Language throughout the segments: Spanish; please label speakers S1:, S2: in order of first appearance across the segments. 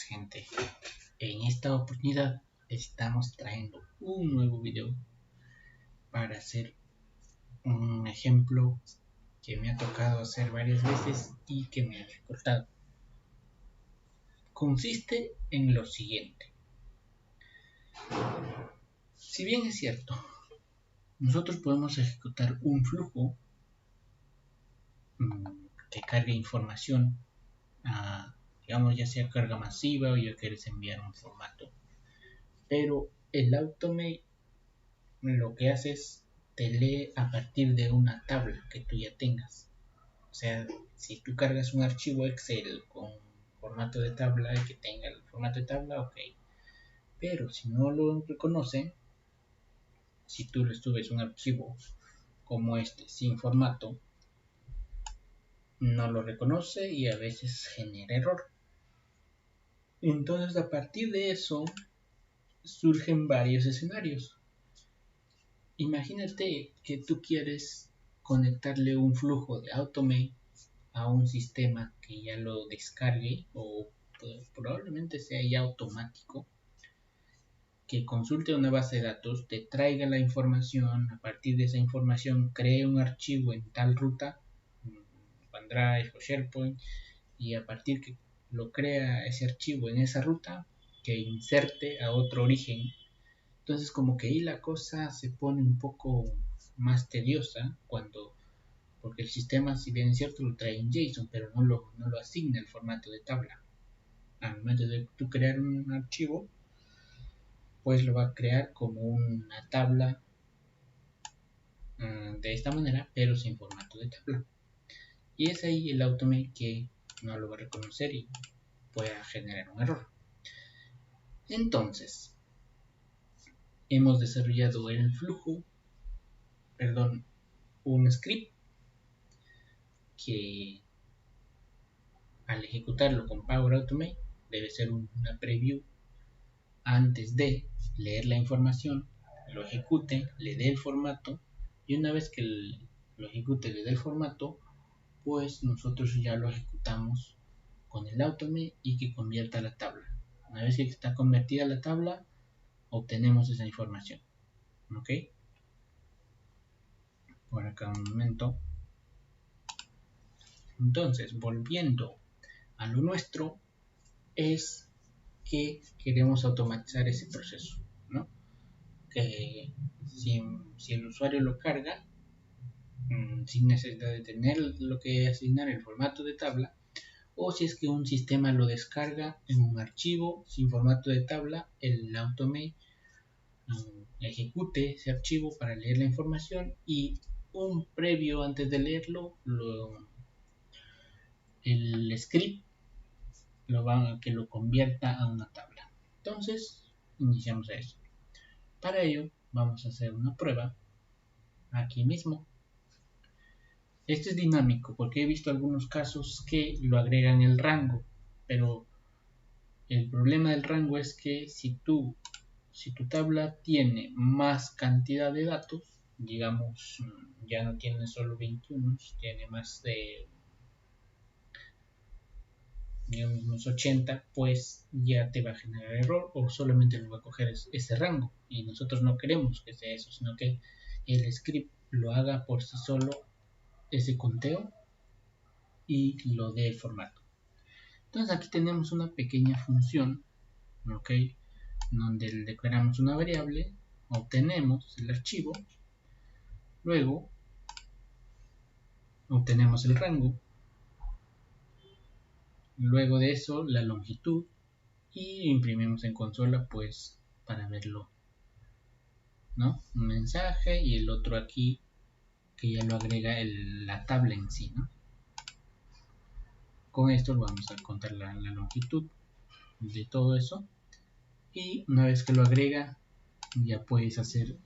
S1: gente, en esta oportunidad estamos trayendo un nuevo video para hacer un ejemplo que me ha tocado hacer varias veces y que me ha dificultado. Consiste en lo siguiente: si bien es cierto, nosotros podemos ejecutar un flujo que cargue información a, digamos, ya sea carga masiva o ya quieres enviar un formato, pero el automate lo que hace es te lee a partir de una tabla que tú ya tengas. O sea, si tú cargas un archivo Excel con formato de tabla y que tenga el formato de tabla, ok. Pero si no lo reconoce, si tú le subes un archivo como este sin formato, no lo reconoce y a veces genera error. Entonces, a partir de eso surgen varios escenarios. Imagínate que tú quieres conectarle un flujo de automate a un sistema que ya lo descargue o probablemente sea ya automático, que consulte una base de datos, te traiga la información, a partir de esa información cree un archivo en tal ruta, OneDrive o SharePoint, y a partir que lo crea ese archivo en esa ruta, que inserte a otro origen. Entonces como que ahí la cosa se pone un poco más tediosa porque el sistema, si bien es cierto, lo trae en JSON, pero no lo asigna el formato de tabla. Al momento de tú crear un archivo, pues lo va a crear como una tabla de esta manera, pero sin formato de tabla. Y es ahí el automate que no lo va a reconocer y pueda generar un error. Entonces, hemos desarrollado el flujo, un script que al ejecutarlo con Power Automate debe ser una preview antes de leer la información, lo ejecute, le dé el formato, y una vez que lo ejecute, le dé el formato, pues nosotros ya lo ejecutamos con el automate y que convierta la tabla. Una vez que está convertida la tabla, obtenemos esa información. ¿Ok? Por acá un momento. Entonces, volviendo a lo nuestro, es que queremos automatizar ese proceso, ¿no? Que si el usuario lo carga sin necesidad de tener lo que asignar el formato de tabla, o si es que un sistema lo descarga en un archivo sin formato de tabla, el automate ejecute ese archivo para leer la información y un previo antes de leerlo, el script que lo convierta a una tabla. Entonces, iniciamos a eso. Para ello, vamos a hacer una prueba aquí mismo. Este es dinámico porque he visto algunos casos que lo agregan el rango, pero el problema del rango es que si tu tabla tiene más cantidad de datos, digamos, ya no tiene solo 21, tiene más de, digamos, unos 80, pues ya te va a generar error o solamente lo va a coger ese rango. Y nosotros no queremos que sea eso, sino que el script lo haga por sí solo ese conteo y lo dé el formato. Entonces aquí tenemos una pequeña función, ¿ok? Donde le declaramos una variable, obtenemos el archivo, luego obtenemos el rango, luego de eso la longitud y imprimimos en consola pues para verlo, ¿no? Un mensaje y el otro aquí que ya lo agrega la tabla en sí, ¿no? Con esto vamos a contar la longitud de todo eso y una vez que lo agrega ya puedes hacer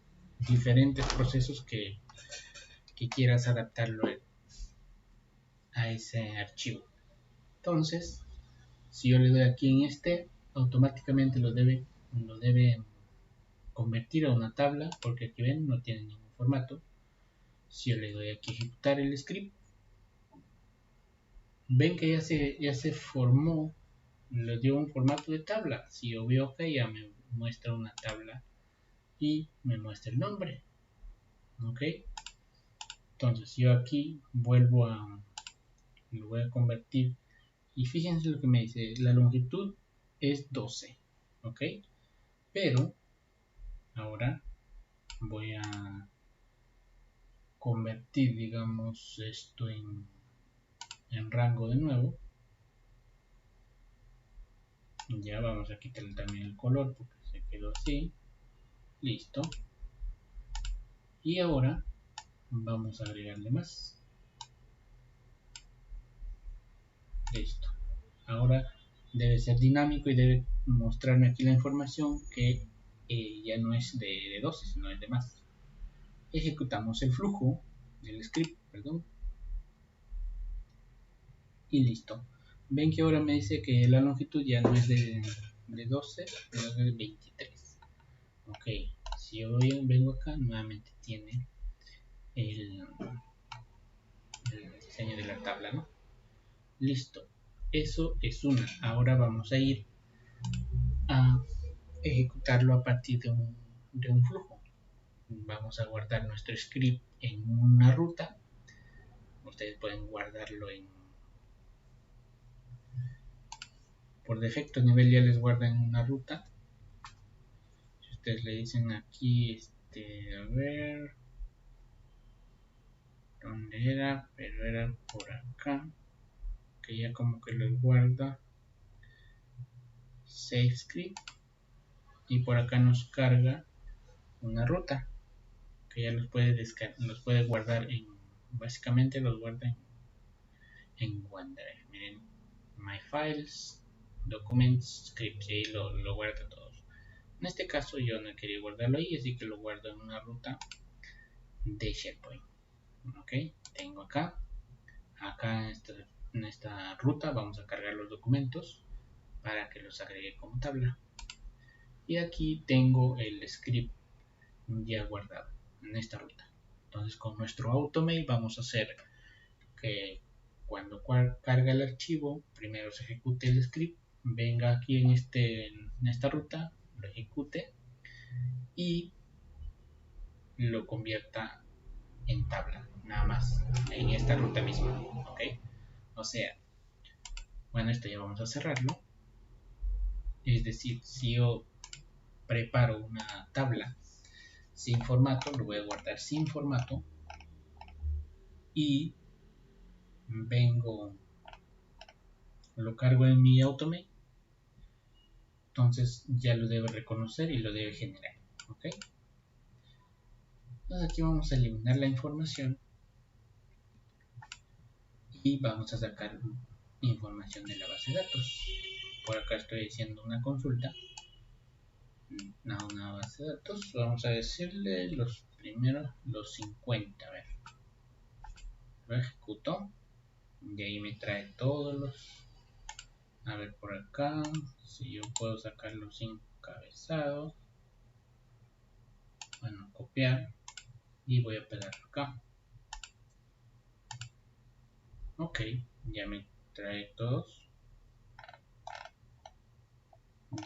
S1: diferentes procesos que quieras adaptarlo a ese archivo. Entonces, si yo le doy aquí en este, automáticamente lo debe convertir a una tabla, porque aquí ven, no tiene ningún formato. Si yo le doy aquí a ejecutar el script, ven que ya se formó le dio un formato de tabla. Si yo veo que ya me muestra una tabla y me muestra el nombre. Ok, entonces yo aquí lo voy a convertir, y fíjense lo que me dice, la longitud es 12. Ok, pero ahora voy a convertir, digamos, esto en rango de nuevo. Ya vamos a quitarle también el color porque se quedó así. Listo. Y ahora vamos a agregarle más. Listo. Ahora debe ser dinámico y debe mostrarme aquí la información que ya no es de 12, sino es de más. Ejecutamos el flujo del script, perdón. Y listo. Ven que ahora me dice que la longitud ya no es de 12, pero es de 23. Ok, si yo vengo acá, nuevamente tiene el diseño de la tabla, ¿no? Listo, eso es una. Ahora vamos a ir a ejecutarlo a partir de un flujo. Vamos a guardar nuestro script en una ruta. Ustedes pueden guardarlo por defecto, a nivel ya les guarda en una ruta. Si ustedes le dicen aquí, a ver, ¿dónde era? Pero era por acá, que ya como que les guarda save script, y por acá nos carga una ruta que ya los puede guardar básicamente los guarda en OneDrive. Miren, My Files, Documents, Scripts, y ahí lo guarda todos. En este caso yo no quería guardarlo ahí, así que lo guardo en una ruta de SharePoint. Ok, tengo acá en esta ruta vamos a cargar los documentos para que los agregue como tabla. Y aquí tengo el script ya guardado en esta ruta. Entonces con nuestro Automate vamos a hacer que cuando carga el archivo, primero se ejecute el script, venga aquí en esta ruta, lo ejecute y lo convierta en tabla, nada más, en esta ruta misma. Ok, o sea, bueno, esto ya vamos a cerrarlo. Es decir, si yo preparo una tabla sin formato, lo voy a guardar sin formato y lo cargo en mi Automate, entonces ya lo debe reconocer y lo debe generar. ¿Ok? Entonces aquí vamos a eliminar la información y vamos a sacar información de la base de datos. Por acá estoy haciendo una consulta a una base de datos. Vamos a decirle los 50. A ver, lo ejecuto y ahí me trae todos los. A ver, por acá, si yo puedo sacar los encabezados, bueno, copiar y voy a pegar acá. Ok, ya me trae todos.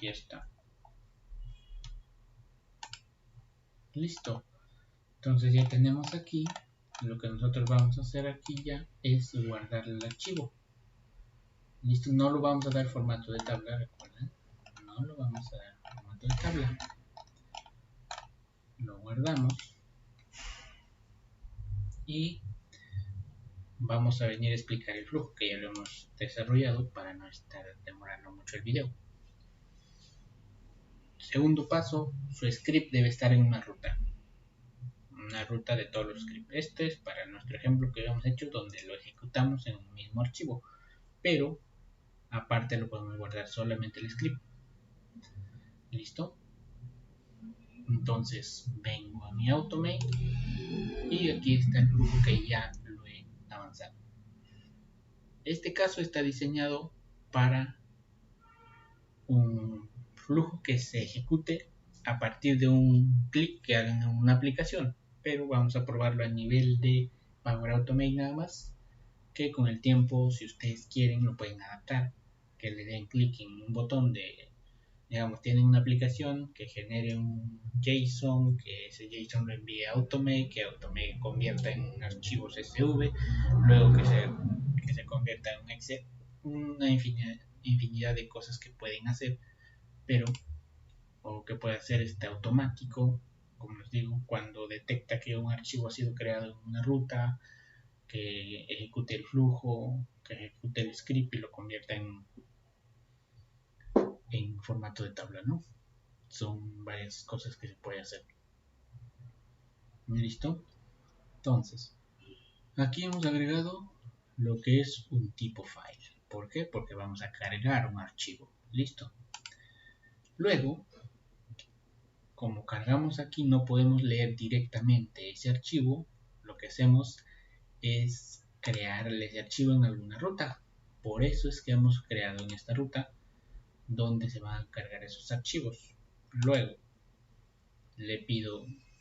S1: Ya está. Listo. Entonces ya tenemos aquí. Lo que nosotros vamos a hacer aquí ya es guardar el archivo. Listo, no lo vamos a dar formato de tabla, recuerden. No lo vamos a dar formato de tabla. Lo guardamos. Y vamos a venir a explicar el flujo que ya lo hemos desarrollado para no estar demorando mucho el video. Segundo paso, su script debe estar en una ruta de todos los scripts. Este es para nuestro ejemplo que habíamos hecho, donde lo ejecutamos en un mismo archivo, pero aparte lo podemos guardar solamente el script. Listo. Entonces vengo a mi Automate y aquí está el flujo que ya lo he avanzado. Este caso está diseñado para un flujo que se ejecute a partir de un clic que hagan en una aplicación, pero vamos a probarlo a nivel de Power Automate nada más, que con el tiempo, si ustedes quieren, lo pueden adaptar, que le den clic en un botón de, digamos, tienen una aplicación que genere un JSON, que ese JSON lo envíe a Automate, que Automate convierta en archivos SV, luego que se convierta en un Excel, una infinidad de cosas que pueden hacer, pero o que puede hacer automático, como les digo, cuando detecta que un archivo ha sido creado en una ruta, que ejecute el flujo, que ejecute el script y lo convierta en formato de tabla, ¿no? Son varias cosas que se puede hacer. ¿Listo? Entonces, aquí hemos agregado lo que es un tipo file. ¿Por qué? Porque vamos a cargar un archivo. ¿Listo? Luego, como cargamos aquí, no podemos leer directamente ese archivo. Lo que hacemos es crear ese archivo en alguna ruta. Por eso es que hemos creado en esta ruta donde se van a cargar esos archivos. Luego, le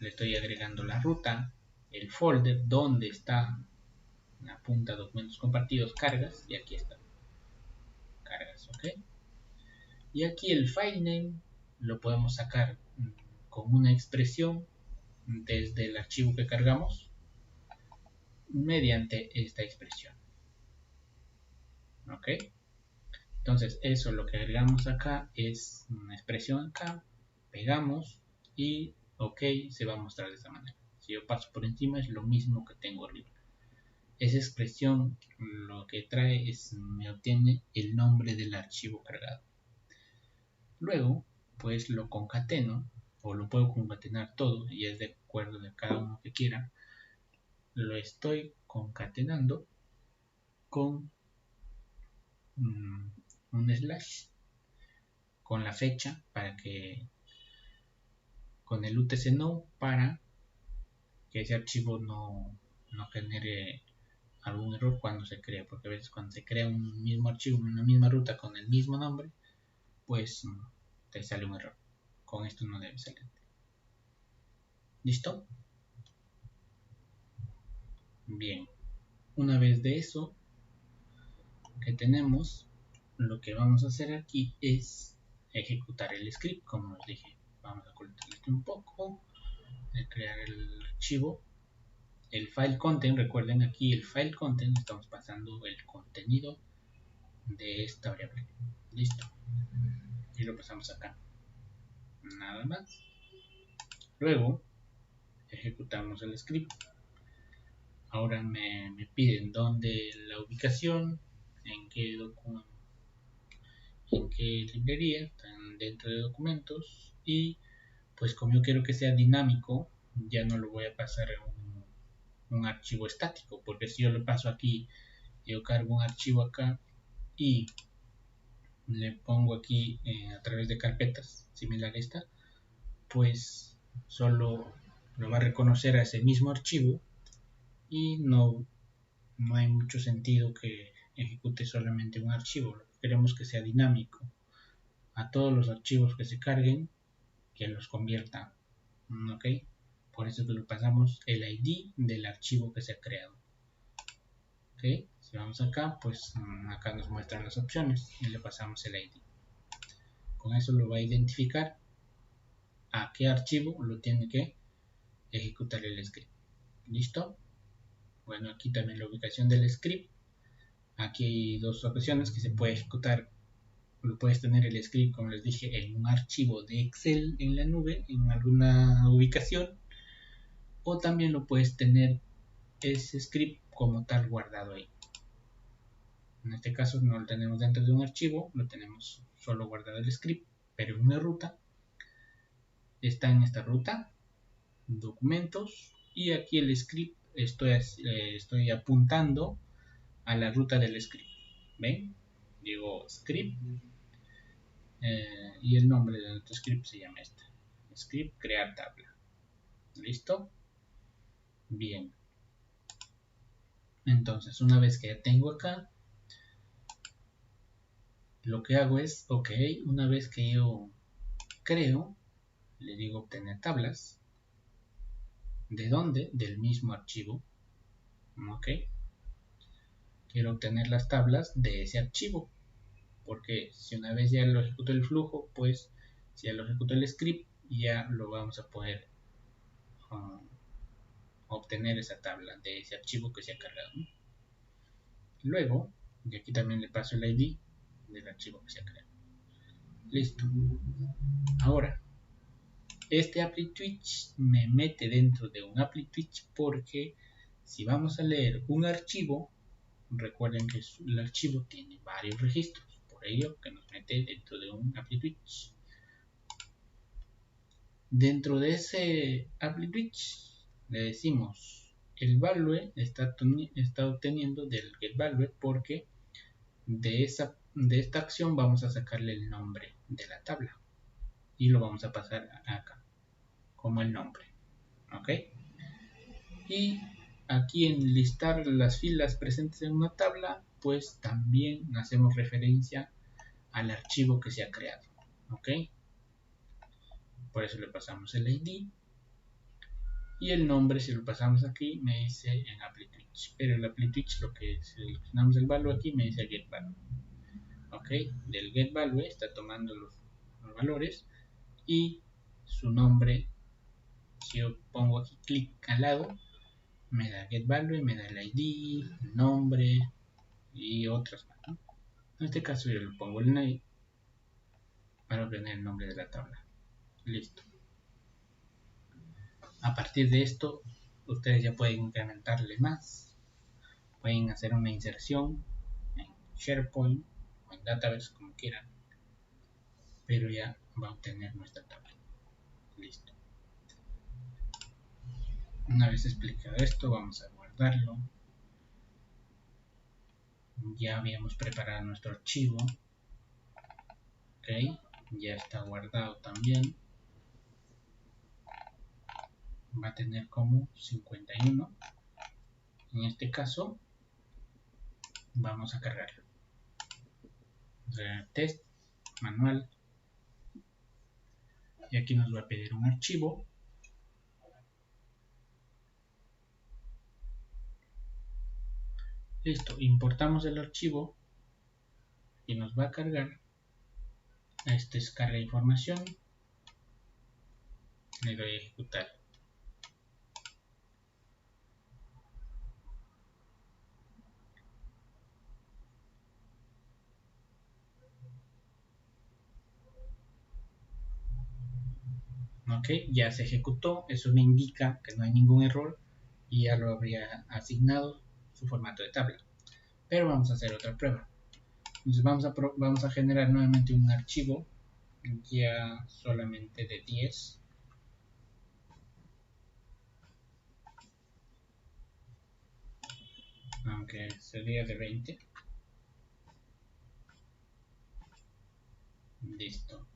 S1: estoy agregando la ruta, el folder donde está la punta documentos compartidos, cargas, y aquí está, cargas, ok. Y aquí el file name lo podemos sacar con una expresión desde el archivo que cargamos mediante esta expresión, ok. Entonces eso lo que agregamos acá es una expresión acá, pegamos y ok, se va a mostrar de esta manera. Si yo paso por encima es lo mismo que tengo arriba. Esa expresión lo que trae es, me obtiene el nombre del archivo cargado. Luego, pues lo concateno, o lo puedo concatenar todo, y es de acuerdo de cada uno que quiera. Lo estoy concatenando con un slash, con la fecha, para que, con el UTC no, para que ese archivo no genere algún error cuando se crea, porque a veces cuando se crea un mismo archivo, una misma ruta con el mismo nombre, pues te sale un error. Con esto no debe salir. ¿Listo? Bien. Una vez de eso que tenemos, lo que vamos a hacer aquí es ejecutar el script, como os dije. Vamos a ocultar esto un poco, de crear el archivo. El file content, recuerden aquí el file content, estamos pasando el contenido de esta variable. Listo. Y lo pasamos acá. Nada más. Luego ejecutamos el script. Ahora me piden dónde la ubicación, en qué librería, están dentro de documentos, y pues como yo quiero que sea dinámico, ya no lo voy a pasar a un archivo estático, porque si yo lo paso aquí, yo cargo un archivo acá y le pongo aquí a través de carpetas similar a esta, pues solo lo va a reconocer a ese mismo archivo y no hay mucho sentido que ejecute solamente un archivo. Lo que queremos que sea dinámico. A todos los archivos que se carguen, que los convierta. ¿Ok? Por eso que le pasamos el ID del archivo que se ha creado. ¿Ok? Si vamos acá, pues acá nos muestran las opciones y le pasamos el ID. Con eso lo va a identificar a qué archivo lo tiene que ejecutar el script. ¿Listo? Bueno, aquí también la ubicación del script. Aquí hay dos opciones que se puede ejecutar. Lo puedes tener el script, como les dije, en un archivo de Excel en la nube, en alguna ubicación, o también lo puedes tener ese script como tal guardado ahí. En este caso no lo tenemos dentro de un archivo, lo tenemos solo guardado el script, pero en una ruta. Está en esta ruta, documentos, y aquí el script estoy apuntando a la ruta del script. ¿Ven? Digo script y el nombre de nuestro script se llama este. Script crear tabla. ¿Listo? Bien. Entonces, una vez que ya tengo acá, lo que hago es, ok, una vez que yo creo, le digo obtener tablas. ¿De dónde? Del mismo archivo. Ok. Quiero obtener las tablas de ese archivo. porque si una vez ya lo ejecutó el flujo, pues si ya lo ejecutó el script, ya lo vamos a poder obtener esa tabla de ese archivo que se ha cargado, ¿no? Luego, y aquí también le paso el ID del archivo que se ha creado. Listo. Ahora, este ApplyTwitch me mete dentro de un ApplyTwitch porque si vamos a leer un archivo, recuerden que el archivo tiene varios registros, por ello que nos mete dentro de un ApplyTwitch. Dentro de ese ApplyTwitch le decimos el value está obteniendo del getValue porque de esta acción vamos a sacarle el nombre de la tabla y lo vamos a pasar acá como el nombre, ¿ok? Y aquí en listar las filas presentes en una tabla, pues también hacemos referencia al archivo que se ha creado, ¿ok? Por eso le pasamos el ID y el nombre, si lo pasamos aquí, me dice en ApplyTwitch, pero el ApplyTwitch lo que seleccionamos el value aquí me dice getValue, ¿ok? Del getValue está tomando los valores y su nombre. Si yo pongo aquí clic al lado, me da getValue, me da el ID, el nombre y otras más, ¿no? En este caso yo le pongo el name para obtener el nombre de la tabla. Listo. A partir de esto, ustedes ya pueden incrementarle más. Pueden hacer una inserción en SharePoint o en Database, como quieran. Pero ya va a obtener nuestra tabla. Listo. Una vez explicado esto, vamos a guardarlo. Ya habíamos preparado nuestro archivo. Ok, ya está guardado también. Va a tener como 51. En este caso, vamos a cargarlo. Test manual. Y aquí nos va a pedir un archivo. Listo, importamos el archivo y nos va a cargar. Este es carga de información. Le doy a ejecutar. Ok, ya se ejecutó. Eso me indica que no hay ningún error y ya lo habría asignado su formato de tabla. Pero vamos a hacer otra prueba. Entonces vamos a generar nuevamente un archivo ya solamente de 10. Aunque sería de 20. Listo.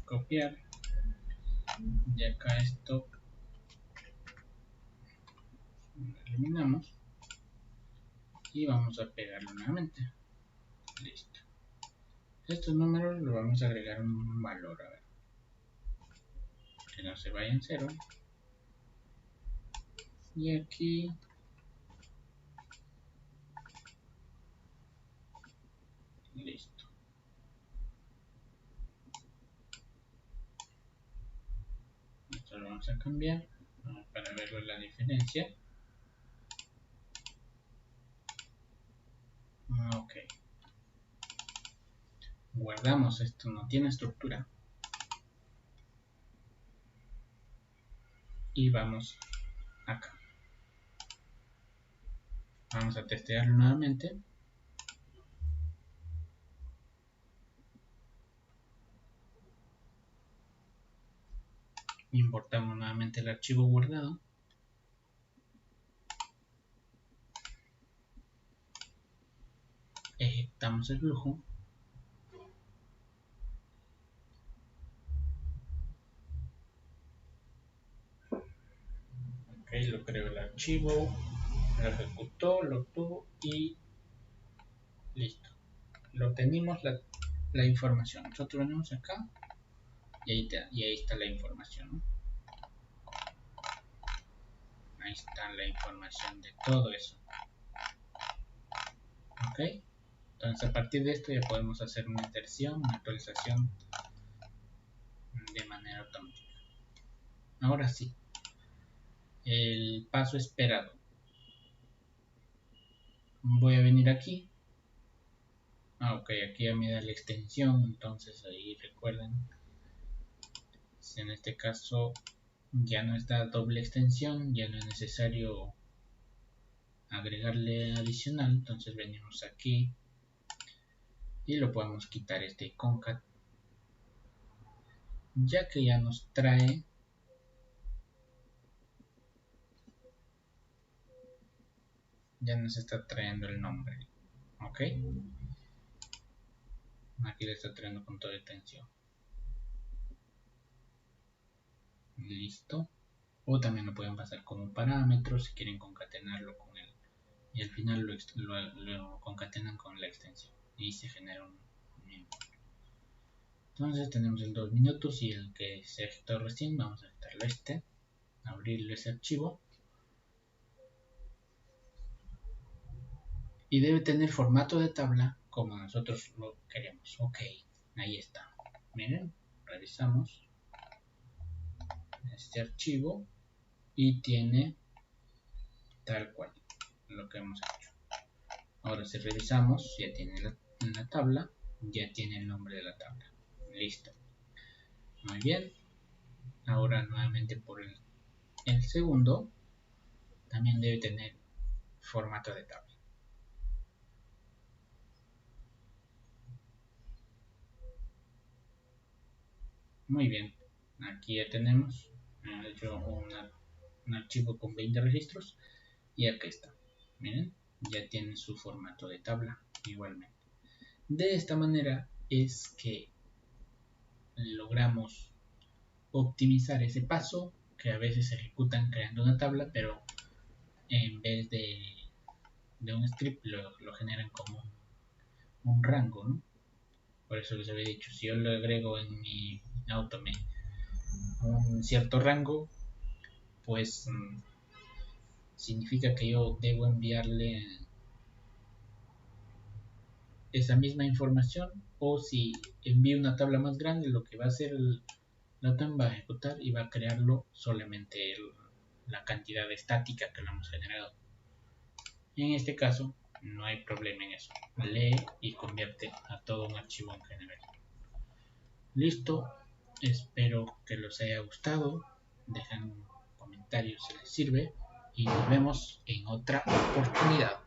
S1: Copiar. Y acá esto lo eliminamos. Y vamos a pegarlo nuevamente. Listo. Estos números lo vamos a agregar un valor. A ver. Que no se vaya en 0. Y aquí listo. Esto lo vamos a cambiar para ver la diferencia. Ok. Guardamos, esto no tiene estructura. Y vamos acá. Vamos a testearlo nuevamente. Importamos nuevamente el archivo guardado. Ejecutamos el flujo. Ok, lo creo el archivo. Lo ejecutó, lo obtuvo y listo. Lo obtenimos la información. Nosotros venimos acá y ahí está la información, ¿no? Ahí está la información de todo eso. Ok, entonces a partir de esto ya podemos hacer una inserción, una actualización de manera automática. Ahora sí, el paso esperado. Voy a venir aquí. Ok, aquí ya me da la extensión, entonces ahí recuerden, si en este caso ya no está doble extensión, ya no es necesario agregarle adicional, entonces venimos aquí y lo podemos quitar este concat, ya que ya nos trae ya nos está trayendo el nombre. Ok, aquí le está trayendo punto de tensión. Listo, o también lo pueden pasar como un parámetro si quieren concatenarlo con él y al final lo concatenan con la extensión y se genera un input. Entonces tenemos el 2 minutos y el que se ejecutó recién. Vamos a ejecutarlo abrirle ese archivo y debe tener formato de tabla como nosotros lo queremos. Ok, ahí está, miren, revisamos este archivo y tiene tal cual lo que hemos hecho. Ahora si revisamos, ya tiene la tabla, ya tiene el nombre de la tabla. Listo, muy bien. Ahora nuevamente por el segundo también debe tener formato de tabla. Muy bien, aquí ya tenemos hecho un archivo con 20 registros y aquí está, miren, ya tiene su formato de tabla igualmente. De esta manera es que logramos optimizar ese paso que a veces se ejecutan creando una tabla, pero en vez de un script lo generan como un rango, ¿no? Por eso les había dicho, si yo lo agrego en mi Automate un cierto rango, pues significa que yo debo enviarle esa misma información, o si envío una tabla más grande, lo que va a hacer la OTAN va a ejecutar y va a crearlo solamente la cantidad estática que lo hemos generado. En este caso no hay problema en eso, lee y convierte a todo un archivo en general. Listo, espero que les haya gustado, dejen un comentario si les sirve y nos vemos en otra oportunidad.